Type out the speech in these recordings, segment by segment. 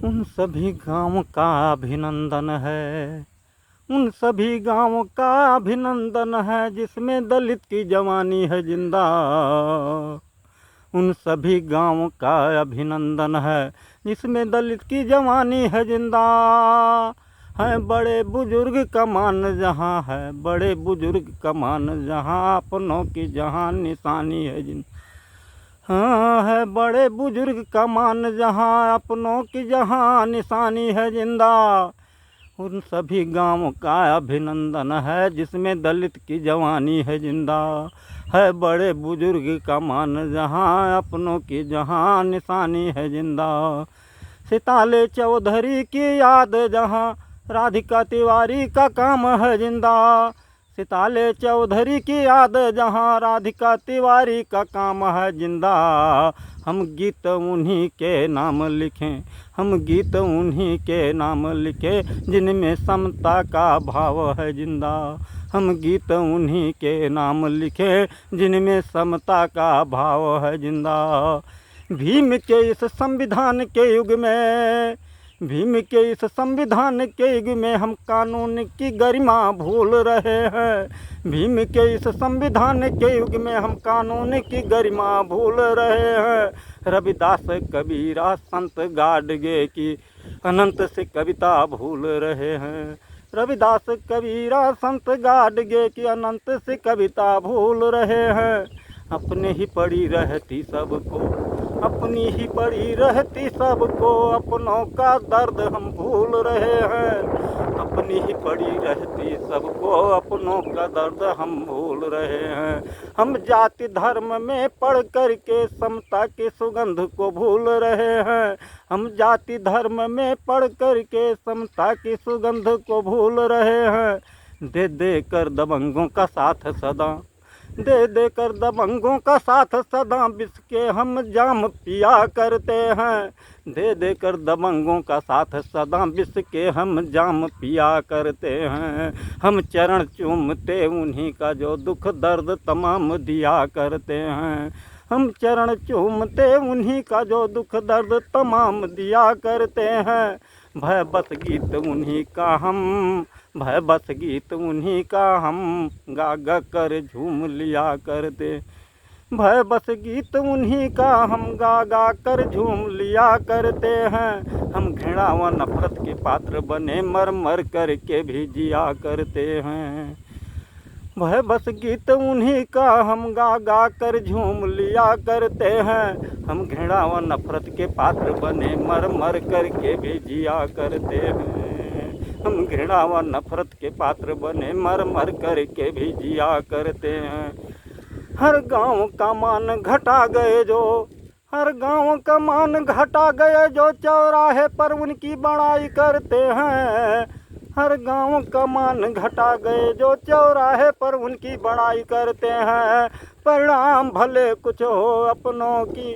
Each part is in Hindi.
उन सभी गाँव का अभिनंदन है, उन सभी गाँव का अभिनंदन है जिसमें दलित की जवानी है जिंदा। उन सभी गाँव का अभिनंदन है जिसमें दलित की जवानी है जिंदा। है बड़े बुजुर्ग का मान जहाँ है, बड़े बुजुर्ग का मान जहाँ, अपनों की जहाँ निशानी है जिंदा। हाँ, है बड़े बुजुर्ग का मान जहाँ, अपनों की जहाँ निशानी है जिंदा। उन सभी गाँव का अभिनंदन है जिसमें दलित की जवानी है जिंदा। है बड़े बुजुर्ग का मान जहाँ, अपनों की जहाँ निशानी है जिंदा। सिताले चौधरी की याद जहाँ, राधिका तिवारी का काम है जिंदा। सिताले चौधरी की याद जहाँ, राधिका तिवारी का काम है जिंदा। हम गीत उन्हीं के नाम लिखें, हम गीत उन्हीं के नाम लिखें जिनमें समता का भाव है जिंदा। हम गीत उन्हीं के नाम लिखें जिनमें समता का भाव है जिंदा। भीम के इस संविधान के युग में, भीम के इस संविधान के युग में हम कानून की गरिमा भूल रहे हैं। भीम के इस संविधान के युग में हम कानून की गरिमा भूल रहे हैं। रविदास कबीरा संत गाडगे की अनंत से कविता भूल रहे हैं। रविदास कबीरा संत गाडगे की अनंत से कविता भूल रहे हैं। अपने ही पड़ी रहती सबको, अपनी ही पड़ी रहती सबको, अपनों का दर्द हम भूल रहे हैं। अपनी ही पड़ी रहती सबको, अपनों का दर्द हम भूल रहे हैं। हम जाति धर्म में पढ़ कर के समता की सुगंध को भूल रहे हैं। हम जाति धर्म में पढ़ कर के समता की सुगंध को भूल रहे हैं। दे दे कर दबंगों का साथ सदा, दे दे कर दबंगों का साथ सदा, विष के हम जाम पिया करते हैं। दे दे कर दबंगों का साथ सदा, विष के हम जाम पिया करते हैं। हम चरण चूमते उन्हीं का जो दुख दर्द तमाम दिया करते हैं। हम चरण चूमते उन्हीं का जो दुख दर्द तमाम दिया करते हैं। भय बस गीत उन्हीं का हम, भय बस गीत उन्हीं का हम गा गा कर झूम लिया करते। भय बस गीत उन्हीं का हम गा गा कर झूम लिया करते हैं। हम घृणा व नफरत के पात्र बने मर मर कर के भी जिया करते हैं। भय बस गीत उन्हीं का हम गा गा कर झूम लिया करते हैं। हम घृणा व नफरत के पात्र बने मर मर कर के भी जिया करते हैं। हम घृणा व नफरत के पात्र बने मर मर कर के भी जिया करते हैं। हर गांव का मान घटा गए जो, हर गांव का मान घटा गए जो, चौराहे पर उनकी बड़ाई करते हैं। हर गांव का मान घटा गए जो, चौराहे पर उनकी बड़ाई करते हैं। परिणाम भले कुछ हो अपनों की,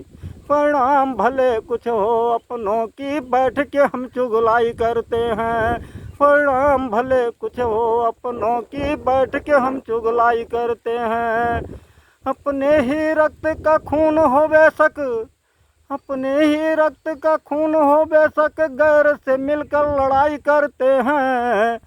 परिणाम भले कुछ हो अपनों की, बैठ के हम चुगलाई करते हैं। परिणाम भले कुछ हो अपनों की, बैठ के हम चुगलाई करते हैं। अपने ही रक्त का खून हो बेशक, अपने ही रक्त का खून हो बेशक, गैर से मिलकर लड़ाई करते हैं।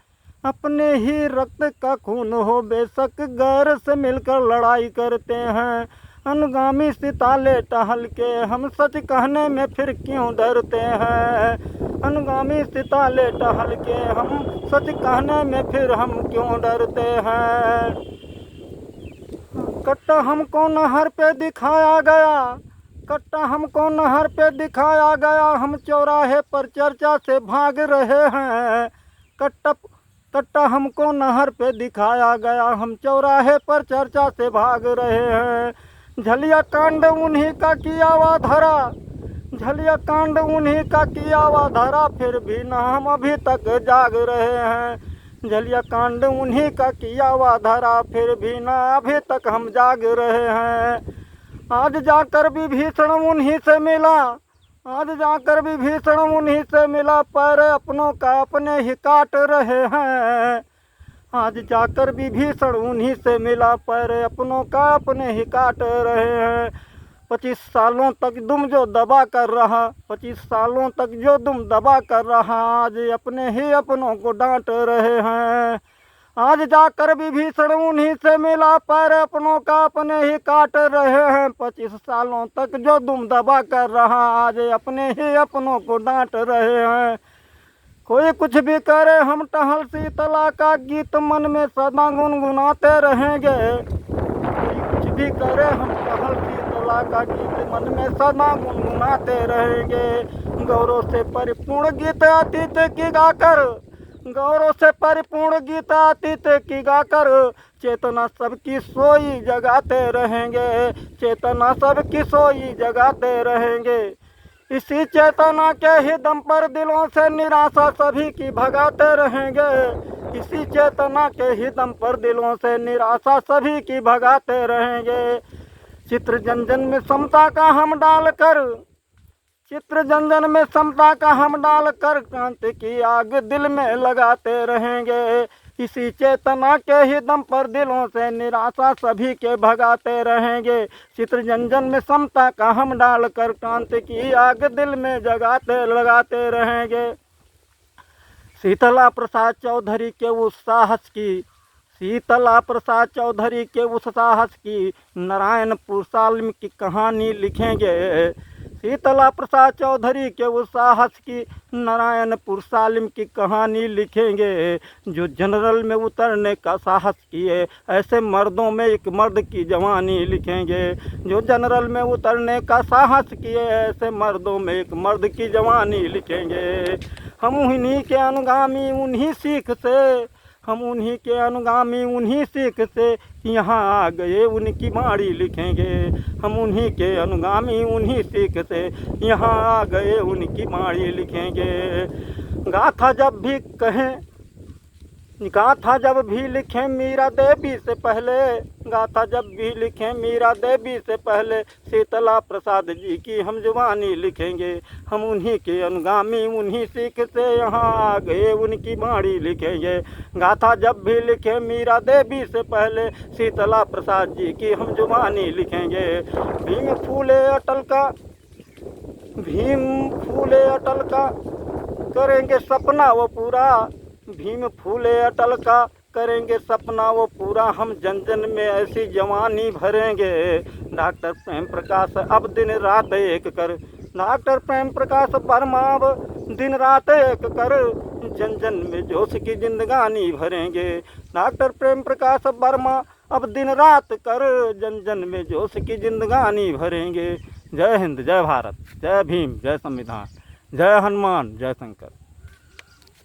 अपने ही रक्त का खून हो बेशक, गैर से मिलकर लड़ाई करते हैं। अनुगामी सिताले टहल के हम सच कहने में फिर क्यों डरते हैं। अनुगामी सिताले टहल के हम सच कहने में फिर हम क्यों डरते हैं। कट्टा हमको नहर पे दिखाया गया, कट्टा हमको नहर पे दिखाया गया, हम चौराहे पर चर्चा से भाग रहे हैं। कट्टा हमको नहर पे दिखाया गया, हम चौराहे पर चर्चा से भाग रहे हैं। झलिया कांड उन्हीं का किया हुआ धरा, झलिया कांड उन्हीं का किया हुआ धरा, फिर भी ना हम अभी तक जाग रहे हैं। झलिया कांड उन्हीं का किया हुआ धरा, फिर भी ना अभी तक हम जाग रहे हैं। आज जाकर विभीषण उन्हीं से मिला, आज जाकर विभीषण उन्हीं से मिला, पैर अपनों का अपने ही काट रहे हैं। आज जाकर विभीषण उन्हीं से मिला, पैर अपनों का अपने ही काट रहे हैं। 25 सालों तक दुम जो दबा कर रहा, 25 सालों तक जो दुम दबा कर रहा, आज अपने ही अपनों को डांट रहे हैं। आज जाकर विभीषण उन्हीं से मिला, पैर अपनों का अपने ही काट रहे हैं। 25 सालों तक जो दुम दबा कर रहा, आज अपने ही अपनों को डांट रहे हैं। कोई कुछ भी करे हम टहल शीतला का गीत मन में सदा गुनगुनाते रहेंगे। कोई कुछ भी करे हम टहल शीतला का गीत मन में सदा गुनगुनाते रहेंगे। गौरव से परिपूर्ण गीत अतीत की गाकर, गौरव से परिपूर्ण गीत अतीत की गाकर, चेतना सबकी सोई जगाते रहेंगे। चेतना सबकी सोई जगाते रहेंगे। इसी चेतना के ही दम पर दिलों से निराशा सभी की भगाते रहेंगे। इसी चेतना के ही दम पर दिलों से निराशा सभी की भगाते रहेंगे। चित्र जंजन में समता का हम डालकर, चित्र जंजन में समता का हम डालकर, क्रांति की आग दिल में लगाते रहेंगे। इसी चेतना के ही दम पर दिलों से निराशा सभी के भगाते रहेंगे। चित्र जंजन में समता का हम डालकर, क्रांति की आग दिल में जगाते लगाते रहेंगे। शीतला प्रसाद चौधरी के उस साहस की, शीतला प्रसाद चौधरी के उस साहस की नारायणपुर सालिम की कहानी लिखेंगे। शीतला प्रसाद चौधरी के उस साहस की नारायणपुर सालिम की कहानी लिखेंगे। जो जनरल में उतरने का साहस किए, ऐसे मर्दों में एक मर्द की जवानी लिखेंगे। जो जनरल में उतरने का साहस किए, ऐसे मर्दों में एक मर्द की जवानी लिखेंगे। हम उन्हीं के अनुगामी उन्हीं सीख से, हम उन्हीं के अनुगामी उन्हीं सीख से यहाँ आ गए उनकी बाणी लिखेंगे। हम उन्हीं के अनुगामी उन्हीं सीख से यहाँ आ गए उनकी बाणी लिखेंगे। गाथा जब भी कहें, गाथा जब भी लिखें मीरा देवी से पहले, गाथा जब भी लिखें मीरा देवी से पहले, शीतला प्रसाद जी की हम जुबानी लिखेंगे। हम उन्हीं के अनुगामी उन्हीं सीख से यहाँ आ गए उनकी बाणी लिखेंगे। गाथा जब भी लिखें मीरा देवी से पहले, शीतला प्रसाद जी की हम जुबानी लिखेंगे। भीम फूले अटल का, भीम फूले अटल का करेंगे सपना वो पूरा, भीम फूले अटल का करेंगे सपना वो पूरा। हम जन जन में ऐसी जवानी भरेंगे। डॉक्टर प्रेम प्रकाश अब दिन रात एक कर, डॉक्टर प्रेम प्रकाश वर्मा अब दिन रात एक कर, जन जन में जोश की जिंदगानी भरेंगे। डॉक्टर प्रेम प्रकाश वर्मा अब दिन रात कर, जन जन में जोश की जिंदगानी भरेंगे। जय हिंद, जय भारत, जय भीम, जय संविधान, जय हनुमान, जय शंकर।